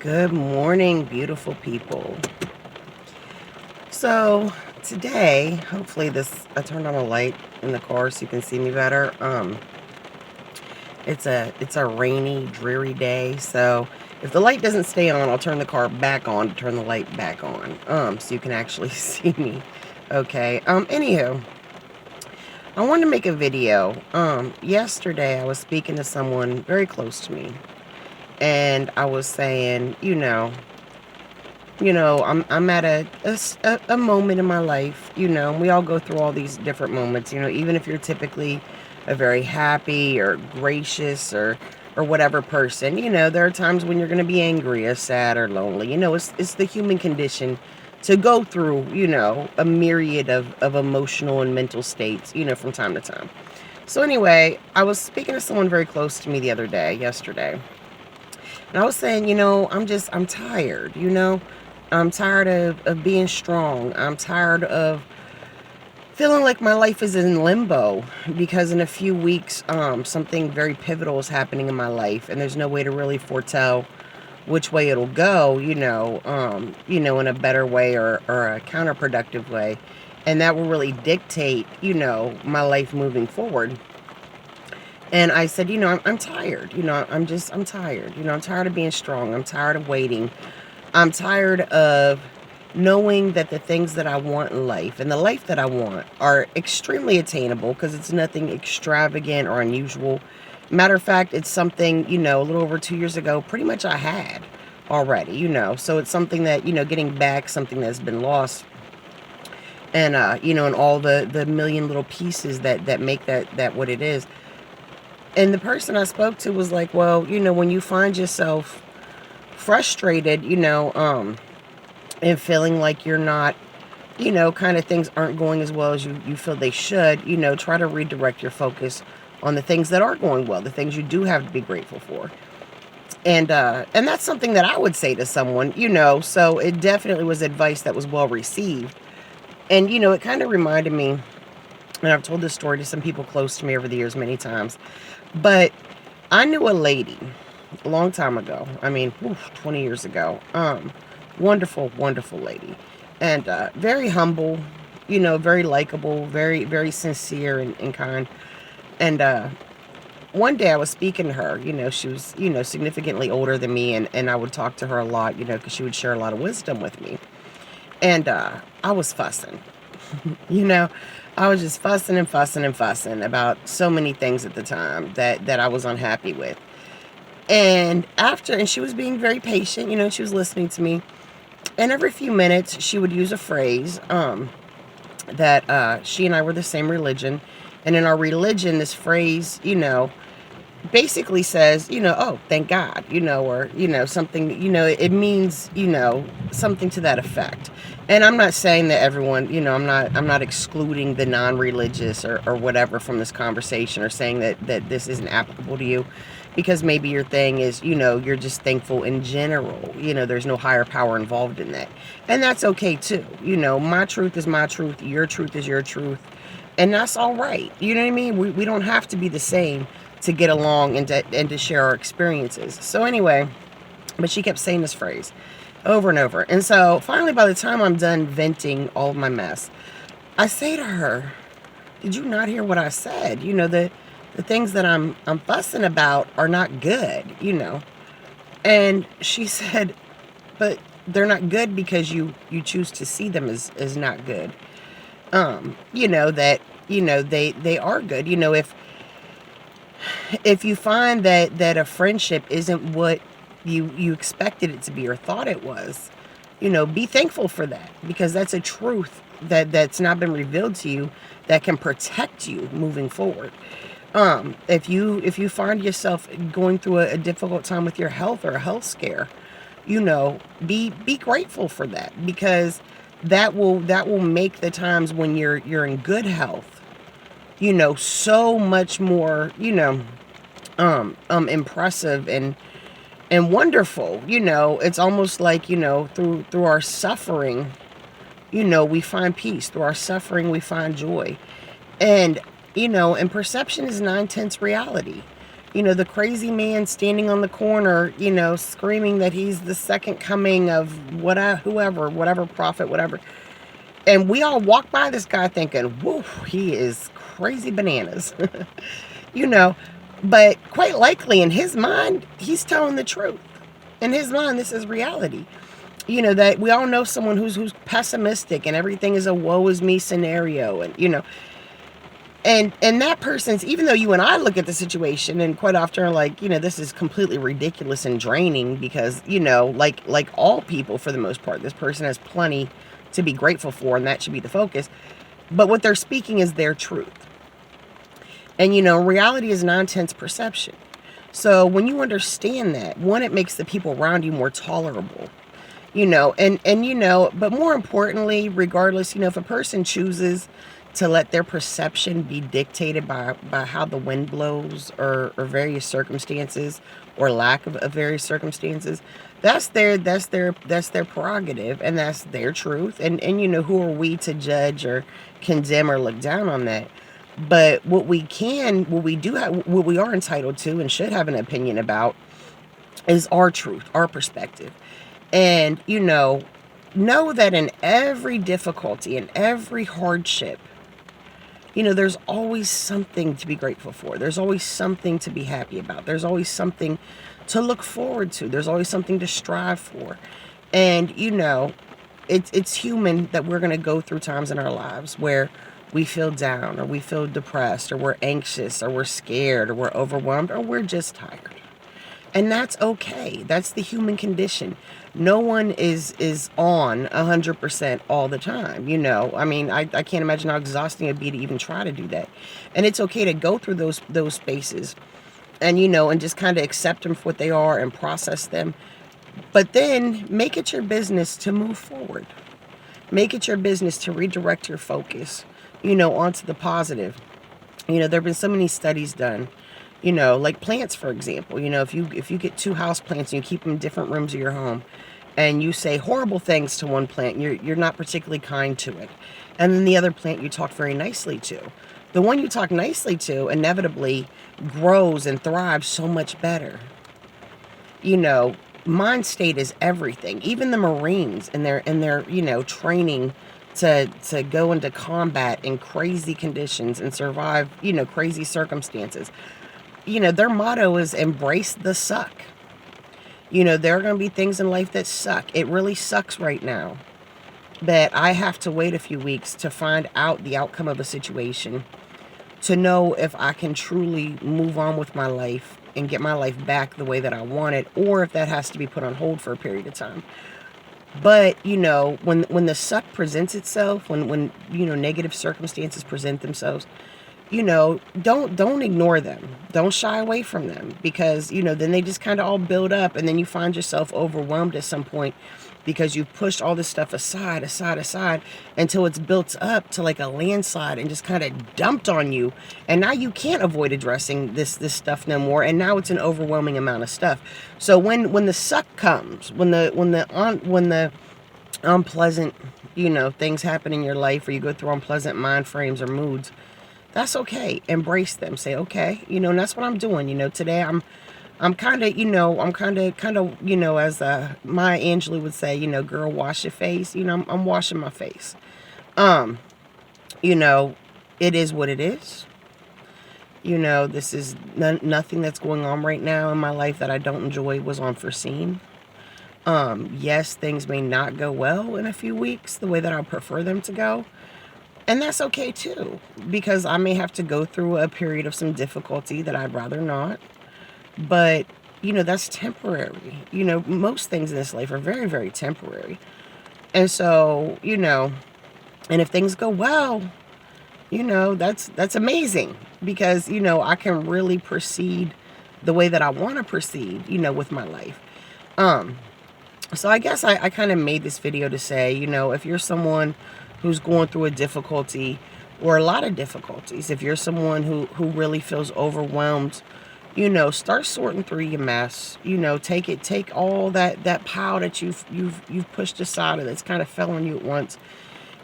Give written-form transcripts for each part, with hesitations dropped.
Good morning, beautiful people. So today, hopefully I turned on a light in the car so you can see me better. It's a rainy, dreary day, so if the light doesn't stay on, I'll turn the car back on to turn the light back on. So you can actually see me. Okay. Anywho, I wanted to make a video. Yesterday I was speaking to someone very close to me, and I was saying, I'm at a moment in my life, and we all go through all these different moments, even if you're typically a very happy or gracious or whatever person, there are times when you're going to be angry or sad or lonely. It's the human condition to go through, a myriad of emotional and mental states, from time to time. So anyway, I was speaking to someone very close to me yesterday, and I was saying, I'm tired, I'm tired of being strong. I'm tired of feeling like my life is in limbo because in a few weeks, something very pivotal is happening in my life, and there's no way to really foretell which way it'll go, in a better way or a counterproductive way. And that will really dictate, my life moving forward. And I said, I'm tired, I'm tired, I'm tired of being strong. I'm tired of waiting. I'm tired of knowing that the things that I want in life and the life that I want are extremely attainable because it's nothing extravagant or unusual. Matter of fact, it's something, a little over 2 years ago, pretty much I had already, So it's something that, getting back something that's been lost, and, and all the million little pieces that make that what it is. And the person I spoke to was like, well, when you find yourself frustrated, and feeling like you're not, kind of things aren't going as well as you feel they should, try to redirect your focus on the things that are going well, the things you do have to be grateful for. And that's something that I would say to someone, so it definitely was advice that was well received. And, it kind of reminded me, and I've told this story to some people close to me over the years many times, but I knew a lady a long time ago. 20 years ago. Wonderful, wonderful lady. And very humble, very likable, very, very sincere and kind. And one day I was speaking to her, she was, significantly older than me, and I would talk to her a lot, because she would share a lot of wisdom with me. And I was fussing, you know, I was just fussing and fussing and fussing about so many things at the time that I was unhappy with. And she was being very patient, she was listening to me. And every few minutes, she would use a phrase that she and I were the same religion. And in our religion, this phrase, basically says, oh, thank God, or, something, it means, something to that effect. And I'm not saying that everyone, I'm not excluding the non-religious or whatever from this conversation, or saying that this isn't applicable to you, because maybe your thing is, you're just thankful in general, there's no higher power involved in that. And that's okay too. My truth is my truth. Your truth is your truth. And that's all right. You know what I mean? We don't have to be the same to get along and to share our experiences. So anyway, but she kept saying this phrase over and over. And so finally, by the time I'm done venting all of my mess, I say to her, did you not hear what I said? The things that I'm fussing about are not good, And she said, but they're not good because you choose to see them as not good. That, they are good. If you find that a friendship isn't what you expected it to be or thought it was, be thankful for that, because that's a truth that's not been revealed to you that can protect you moving forward. If you find yourself going through a difficult time with your health or a health scare, be grateful for that, because that will make the times when you're in good health, so much more, impressive and wonderful. It's almost like, through our suffering, we find peace. Through our suffering, we find joy. And, and perception is nontense reality. The crazy man standing on the corner, screaming that he's the second coming of whoever, whatever prophet, whatever. And we all walk by this guy thinking, whoa, he is crazy bananas. you know. But quite likely in his mind, he's telling the truth. In his mind, this is reality. That we all know someone who's pessimistic and everything is a woe is me scenario. And that person's, even though you and I look at the situation and quite often are like, this is completely ridiculous and draining because, like all people for the most part, this person has plenty to be grateful for and that should be the focus. But what they're speaking is their truth. And, reality is nontense perception. So when you understand that, one, it makes the people around you more tolerable. But more importantly, regardless, if a person chooses to let their perception be dictated by how the wind blows or various circumstances or lack of various circumstances, that's their prerogative and that's their truth. And who are we to judge or condemn or look down on that? But what we are entitled to and should have an opinion about is our truth, our perspective. And, know that in every difficulty, in every hardship, there's always something to be grateful for. There's always something to be happy about. There's always something to look forward to. There's always something to strive for. And, it's human that we're going to go through times in our lives where we feel down or we feel depressed or we're anxious or we're scared or we're overwhelmed or we're just tired. And that's okay. That's the human condition. No one is on 100% all the time, I mean, I can't imagine how exhausting it'd be to even try to do that. And it's okay to go through those spaces and, and just kind of accept them for what they are and process them. But then make it your business to move forward. Make it your business to redirect your focus, onto the positive. There have been so many studies done. Like plants, for example, if you get 2 house plants and you keep them in different rooms of your home and you say horrible things to one plant, you're not particularly kind to it. And then the other plant you talk very nicely to. The one you talk nicely to inevitably grows and thrives so much better. Mind state is everything. Even the Marines in their training to go into combat in crazy conditions and survive, crazy circumstances. Their motto is embrace the suck. There are going to be things in life that suck. It really sucks right now that I have to wait a few weeks to find out the outcome of a situation, to know if I can truly move on with my life and get my life back the way that I want it, or if that has to be put on hold for a period of time. But, when the suck presents itself, when negative circumstances present themselves, don't ignore them. Don't shy away from them because, then they just kind of all build up and then you find yourself overwhelmed at some point because you've pushed all this stuff aside until it's built up to like a landslide and just kind of dumped on you. And now you can't avoid addressing this stuff no more. And now it's an overwhelming amount of stuff. So when the suck comes, when the unpleasant, things happen in your life or you go through unpleasant mind frames or moods, that's okay. Embrace them. Say, okay, and that's what I'm doing. Today I'm kind of, as Maya Angelou would say, girl, wash your face. I'm washing my face. It is what it is. This is nothing that's going on right now in my life that I don't enjoy was unforeseen. Yes, things may not go well in a few weeks the way that I prefer them to go. And that's okay too, because I may have to go through a period of some difficulty that I'd rather not. But, that's temporary. Most things in this life are very, very temporary. And so, and if things go well, that's amazing because, I can really proceed the way that I want to proceed, with my life. So I guess I kind of made this video to say, if you're someone who's going through a difficulty or a lot of difficulties, if you're someone who really feels overwhelmed, start sorting through your mess. Take all that pile that you've pushed aside and that's kind of fell on you at once.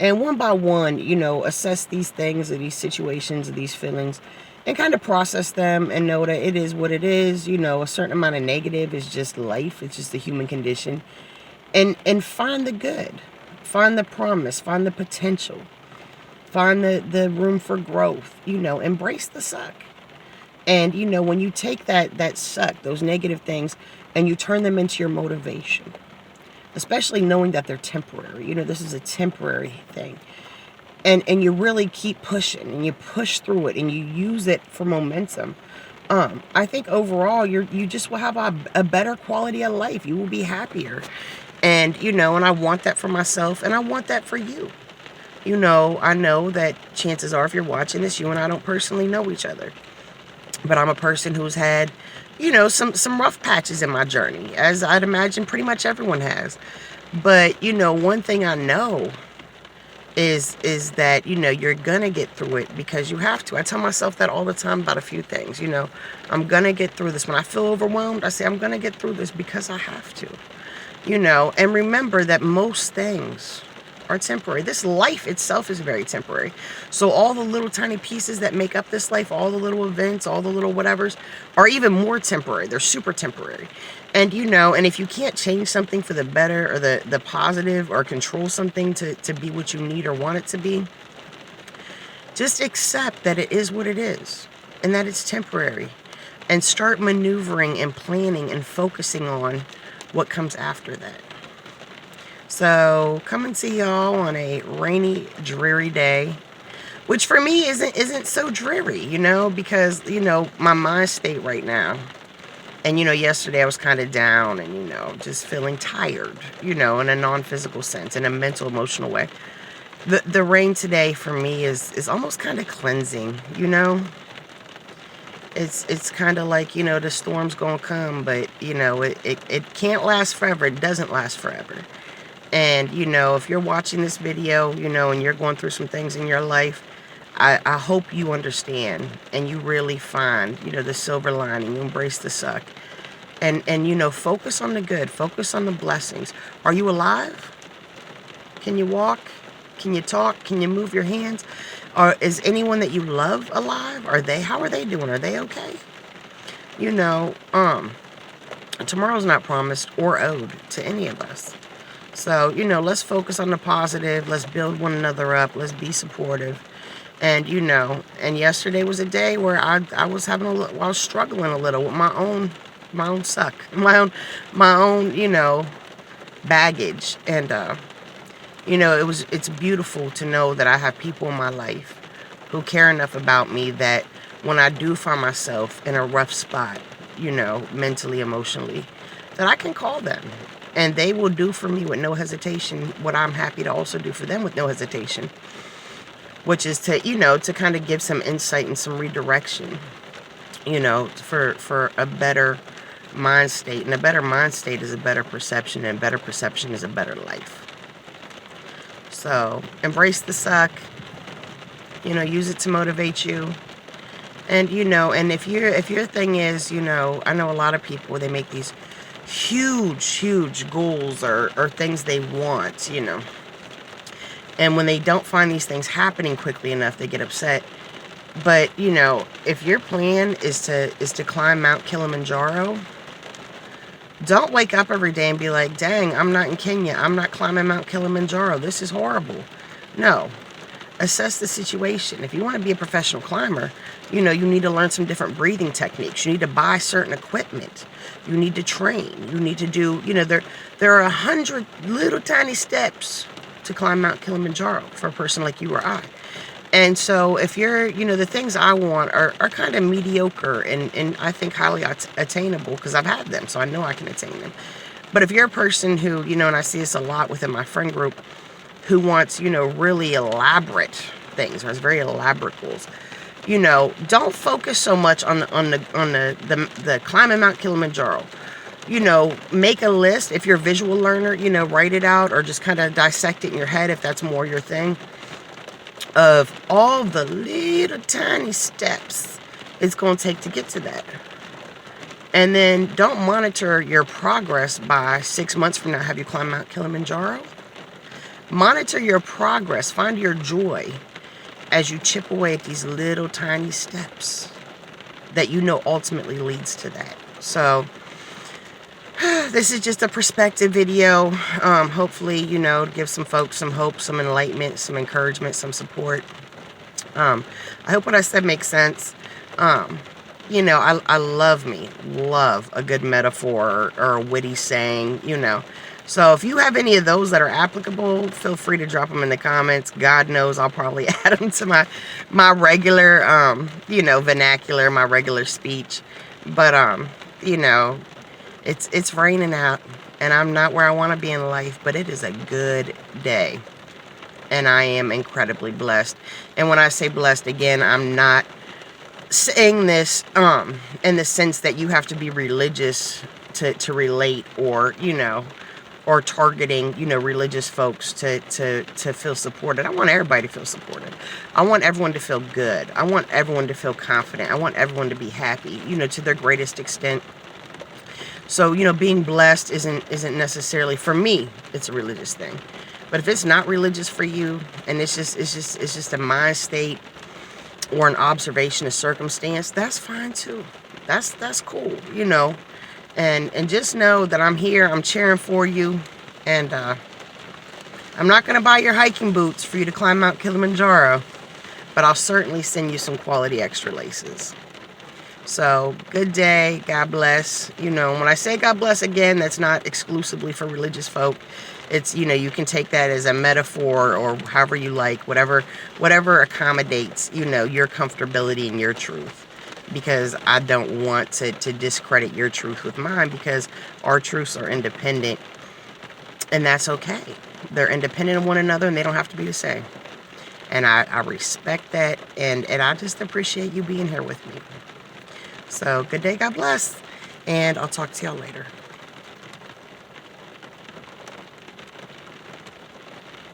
And one by one, assess these things or these situations or these feelings and kind of process them and know that it is what it is. You know, a certain amount of negative is just life. It's just the human condition. And find the good. Find the promise. Find the potential. Find the room for growth. You know, embrace the suck. And, you know, when you take that suck, those negative things, and you turn them into your motivation, especially knowing that they're temporary. You know, this is a temporary thing. And you really keep pushing, and you push through it, and you use it for momentum. I think overall, you just will have a better quality of life. You will be happier. And, you know, and I want that for myself, and I want that for you. You know, I know that chances are, if you're watching this, you and I don't personally know each other. But I'm a person who's had, you know, some rough patches in my journey, as I'd imagine pretty much everyone has. But, you know, one thing I know is that, you know, you're gonna get through it because you have to. I tell myself that all the time about a few things. You know, I'm gonna get through this. When I feel overwhelmed, I say I'm gonna get through this because I have to. You know, and remember that most things are temporary. This life itself is very temporary. So all the little tiny pieces that make up this life, all the little events, all the little whatevers, are even more temporary. They're super temporary. And, you know, and if you can't change something for the better or the positive, or control something to be what you need or want it to be, just accept that it is what it is and that it's temporary, and start maneuvering and planning and focusing on what comes after that. So come and see y'all on a rainy, dreary day, which for me isn't so dreary, you know, because, you know, my mind state right now. And, you know, yesterday I was kind of down and, you know, just feeling tired, you know, in a non-physical sense, in a mental, emotional way. The rain today for me is almost kind of cleansing, you know. It's kind of like, you know, the storm's gonna come, but, you know, it can't last forever. It doesn't last forever. And, you know, if you're watching this video, you know, and you're going through some things in your life, I hope you understand and you really find, you know, the silver lining. You embrace the suck. And, you know, focus on the good. Focus on the blessings. Are you alive? Can you walk? Can you talk? Can you move your hands? Or is anyone that you love alive? How are they doing? Are they okay? You know, tomorrow's not promised or owed to any of us. So, you know, let's focus on the positive. Let's build one another up. Let's be supportive. And, you know, and yesterday was a day where I was I was struggling a little with my own suck, my own, you know, baggage. And, you know, it's beautiful to know that I have people in my life who care enough about me that when I do find myself in a rough spot, you know, mentally, emotionally, that I can call them. And they will do for me with no hesitation what I'm happy to also do for them with no hesitation. Which is to, you know, to kind of give some insight and some redirection, you know, for a better mind state. And a better mind state is a better perception, and better perception is a better life. So embrace the suck, you know, use it to motivate you. And, you know, and if your thing is, you know, I know a lot of people, they make these huge goals or things they want, you know. And when they don't find these things happening quickly enough, they get upset. But, you know, if your plan is to climb Mount Kilimanjaro, don't wake up every day and be like, dang, I'm not in Kenya. I'm not climbing Mount Kilimanjaro. This is horrible. No. Assess the situation. If you want to be a professional climber, you know, you need to learn some different breathing techniques. You need to buy certain equipment. You need to train. You need to do, you know, there are 100 little tiny steps to climb Mount Kilimanjaro for a person like you or I. And so if you're, you know, the things I want are kind of mediocre and I think highly attainable because I've had them, so I know I can attain them. But if you're a person who, you know, and I see this a lot within my friend group, who wants, you know, really elaborate things, or has very elaborate goals, you know, don't focus so much on the climbing Mount Kilimanjaro. You know, make a list. If you're a visual learner, you know, write it out or just kind of dissect it in your head if that's more your thing, of all the little tiny steps it's going to take to get to that. And then don't monitor your progress by 6 months from now. Have you climbed Mount Kilimanjaro? Monitor your progress. Find your joy as you chip away at these little tiny steps. that you know ultimately leads to that. So this is just a perspective video. Hopefully, you know, give some folks some hope, some enlightenment, some encouragement, some support. I hope what I said makes sense. You know, I love a good metaphor or a witty saying, you know. So if you have any of those that are applicable, feel free to drop them in the comments. God knows I'll probably add them to my regular, you know, vernacular, my regular speech. But, you know, it's raining out, and I'm not where I want to be in life, but it is a good day. And I am incredibly blessed. And when I say blessed, again, I'm not saying this in the sense that you have to be religious to relate, or, you know, or targeting, you know, religious folks to feel supported. I want everybody to feel supported. I want everyone to feel good. I want everyone to feel confident. I want everyone to be happy, you know, to their greatest extent. So, you know, being blessed isn't necessarily, for me, it's a religious thing. But if it's not religious for you, and it's just a mind state or an observation of circumstance, that's fine too. That's cool, you know. And just know that I'm here, I'm cheering for you, and I'm not going to buy your hiking boots for you to climb Mount Kilimanjaro, but I'll certainly send you some quality extra laces. So, good day, God bless. You know, when I say God bless, again, that's not exclusively for religious folk. It's, you know, you can take that as a metaphor, or however you like, whatever accommodates, you know, your comfortability and your truth. Because I don't want to discredit your truth with mine, because our truths are independent, and that's okay. They're independent of one another, and they don't have to be the same. And I respect that, and I just appreciate you being here with me. So, good day, God bless, and I'll talk to y'all later.